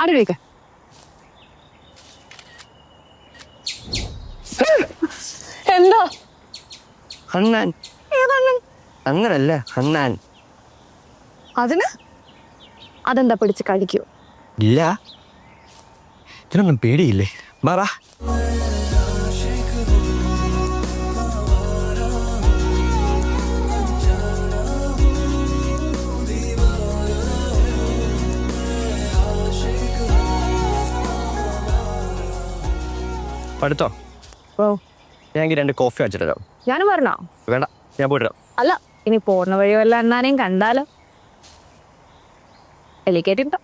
അവിടെ എന്താ അണ്ണാൻ? ഏതണ്ണൻ? അങ്ങനല്ല, അണ്ണാൻ. അതിന് അതെന്താ പിടിച്ച് കഴിക്കൂ? ഇല്ല, ഇതിനൊന്നും പേടിയില്ലേ? ബാ. അടുത്തോ? ഓ, ഞാൻ 2 കോഫി വെച്ചിട്ടോ. ഞാൻ പറഞ്ഞോ? വേണ്ട, ഞാൻ പോയിട്ടോ. അല്ല, ഇനി പോർണ വഴി വല്ല അണ്ണാനെയും കണ്ടാലോ? എലിക്കേറ്റിട്ടോ?